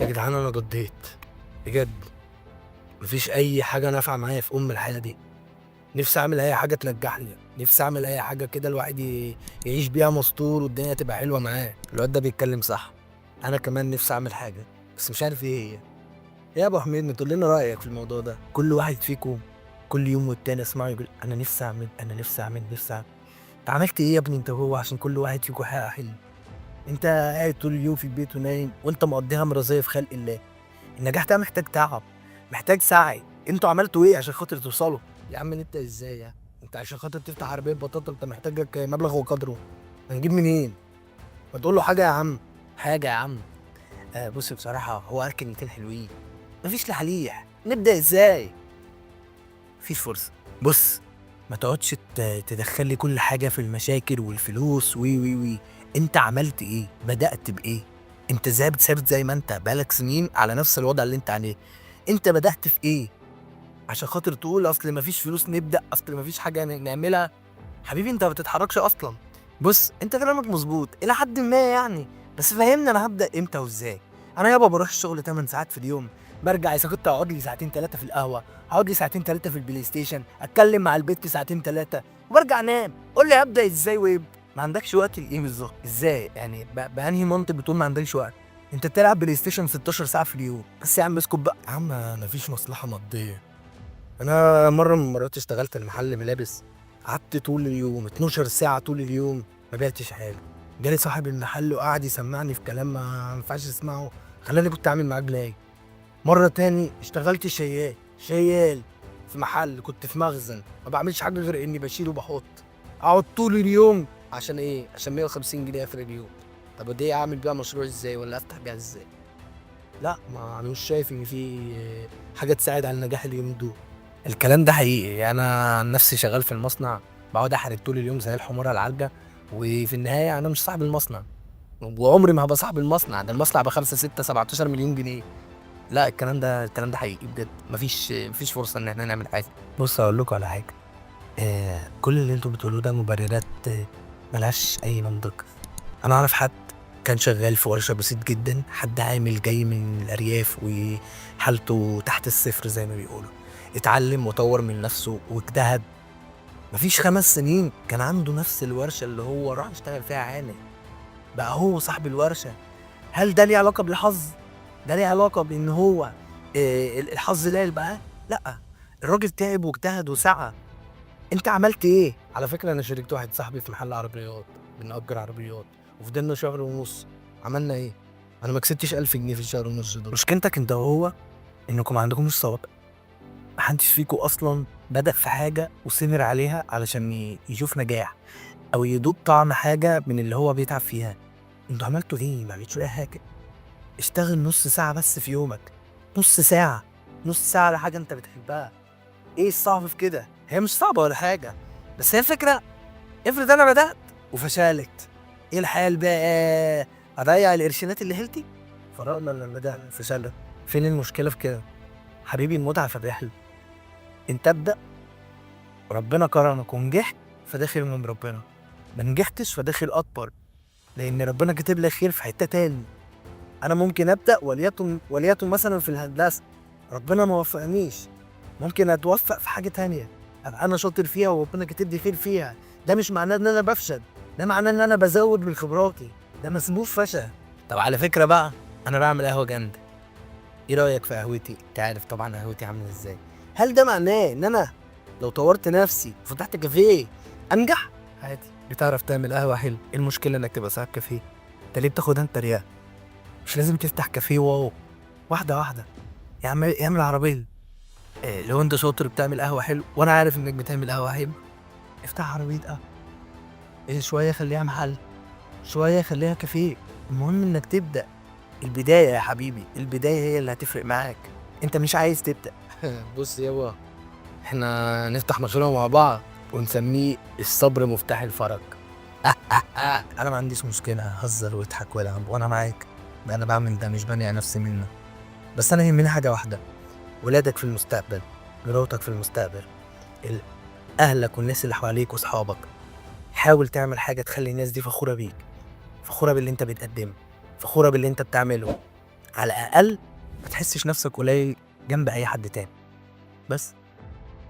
يا جدعان انا رديت بجد. مفيش اي حاجه نافعه معايا في الحياه دي. نفسي اعمل اي حاجه تنجحني، نفسي اعمل اي حاجه كده الواحد يعيش بيها مستور والدنيا تبقى حلوه معاه. الواد ده بيتكلم صح. انا كمان نفسي اعمل حاجه بس مش عارف ايه هي. يا ابو حميد ما تقول لنا رايك في الموضوع ده. كل واحد فيكم كل يوم والتاني اسمعه يقول انا نفسي اعمل انا نفسي اعمل نفسي اعمل. انت عملت ايه يا ابني انت وهو عشان كل واحد فيكم يحقق حلم؟ انت قاعد طول اليوم في البيت ونايم وانت مقضيها مرضيه في خلق الله. النجاح ده محتاج تعب، محتاج سعي. انتوا عملتوا ايه عشان خاطر توصلوا؟ يا عم انت ازاي يعني؟ انت عشان خاطر تفتح عربيه بطاطا انت محتاج لك مبلغ وقدره. هنجيب منين؟ ما تقول له حاجه يا عم. حاجه يا عم. بص بصراحه هو قال كلمتين حلوين. مفيش لحليح. نبدا ازاي؟ مفيش فرصه. بص، ما تقعدش تدخل لي كل حاجه في المشاكل والفلوس وي وي وي. انت عملت ايه؟ بدات بايه؟ انت ثابت زي ما انت بقالك سنين على نفس الوضع اللي انت عليه. انت بدات في ايه عشان خاطر تقول اصل مفيش فلوس نبدا، اصل مفيش حاجه نعملها؟ حبيبي انت ما بتتحركش اصلا. بص انت كلامك مظبوط الى حد ما يعني، بس فهمني انا هبدا امتى وازاي. انا يابا بروح الشغل 8 ساعات في اليوم، برجع اذا كنت اقعد لي ساعتين ثلاثه في القهوه، هقعد لي ساعتين ثلاثه في البلاي ستيشن، اتكلم مع البت ساعتين ثلاثه وبرجع انام. قول لي ابدا ازاي ما عندكش وقت لايه بالظبط؟ ازاي يعني بانهي منطق بتقول ما عندكش وقت؟ انت بتلعب بلاي ستيشن 16 ساعه في اليوم. بس يا عم اسكت بقى يا عم، مفيش مصلحه ماديه. انا مره من المرات اشتغلت المحل ملابس، قعدت طول اليوم 12 ساعه طول اليوم ما بعتش حاجه. جالي صاحب المحل وقعد يسمعني في كلام ما ينفعش اسمعه، خلاني كنت عامل معاه بلاي. مره تاني اشتغلت شيال في محل، كنت في مخزن ما بعملش حاجه غير اني بشيل وبحط. اقعد طول اليوم عشان ايه؟ عشان 150 جنيه في اليوم. طب ودي اعمل بيها مشروع ازاي ولا افتح بيها ازاي؟ لا، ما انا مش شايف ان في حاجه تساعد على النجاح اليومين دول. الكلام ده حقيقي. انا عن نفسي شغال في المصنع، بقعد احرق طول اليوم زي الحمار على العلقه، وفي النهايه انا مش صاحب المصنع، وعمري ما هبقى صاحب المصنع. ده المصنع بخمسة ستة 17 مليون جنيه. لا الكلام ده حقيقي بجد. مفيش فرصه ان احنا نعمل حاجه. بص اقول لكم على حاجه. كل اللي انتوا بتقولوه ده مبررات ملهاش اي منطق. انا اعرف حد كان شغال في ورشه بسيط جدا، حد عامل جاي من الارياف وحالته تحت الصفر زي ما بيقولوا، اتعلم وطور من نفسه واجتهد. مفيش 5 سنين كان عنده نفس الورشه اللي هو راح يشتغل فيها عامل، بقى هو صاحب الورشه. هل ده ليه علاقه بالحظ؟ ده ليه علاقه بان هو الحظ لعب بقى؟ لا، الراجل تعب واجتهد وسعى. انت عملت ايه؟ على فكره انا شاركت واحد صاحبي في محل عربيات، بنأجر عربيات، وفضلنا شهر ونص. عملنا ايه؟ انا ما كسبتش 1000 جنيه في الشهر ونص دول. مشكلتك انت وهو انكم ما عندكمش سوابق. محدش فيكم اصلا بدأ في حاجه وثمر عليها علشان يشوف نجاح او يدوق طعم حاجه من اللي هو بيتعب فيها. انتوا عملتوا ايه؟ ما عملتوش اي حاجه. اشتغل نص ساعه بس في يومك، نص ساعه، نص ساعه على حاجه انت بتحبها. ايه الصعب في كده؟ هي مش صعبه ولا حاجه، بس هي الفكره. افرض انا بدأت وفشلت، ايه الحال بقى؟ اضيع القرشينات اللي هلتي؟ فرقنا لما بدأنا فشلت. فين المشكله في كده؟ حبيبي المتعه في الرحله. انت ابدأ، ربنا كرمك ونجحت فده خير من ربنا، ما نجحتش فده خير اكبر، لان ربنا كاتب لك خير في حته تاني. انا ممكن ابدا وليكن مثلا في الهندسه، ربنا ما وفقنيش، ممكن اتوفق في حاجه تانية ابقى انا شاطر فيها وربنا كاتب لي خير فيها. ده مش معناه ان انا بفشل، ده معناه ان انا بزود من خبراتي. ده ما اسموش فشل. طب على فكره بقى، انا بعمل قهوه جامده. ايه رايك في قهوتي؟ انت عارف طبعا قهوتي عامله ازاي. هل ده معناه ان انا لو طورت نفسي وفتحت كافيه انجح؟ عادي، بتعرف تعمل قهوه حلو، ايه المشكله انك تبقى صاحب كافيه؟ انت ليه بتاخد انت رياء؟ مش لازم تفتح كافيه واو، واحده واحده. اعمل عربيه. لو انت شاطر بتعمل قهوه حلو وانا عارف انك بتعمل قهوه حلو، افتح عربيه قهوه. شويه خليها محل، شويه خليها كافيه. المهم انك تبدا. البدايه يا حبيبي، البدايه هي اللي هتفرق معاك. انت مش عايز تبدا. بص يابا، احنا نفتح مشروع مع بعض ونسميه الصبر مفتاح الفرج. انا ما عنديش مشكله، هزر واضحك والعب وانا معاك. انا بعمل ده مش بانع نفسي منه. بس انا يهمني حاجه واحده، ولادك في المستقبل، مراتك في المستقبل، ال- اهلك والناس اللي حواليك واصحابك. حاول تعمل حاجه تخلي الناس دي فخوره بيك، فخوره باللي انت بتقدمه، فخوره باللي انت بتعمله. على الأقل ما تحسّش نَفْسك قليّل جنب أي حد تاني، بس.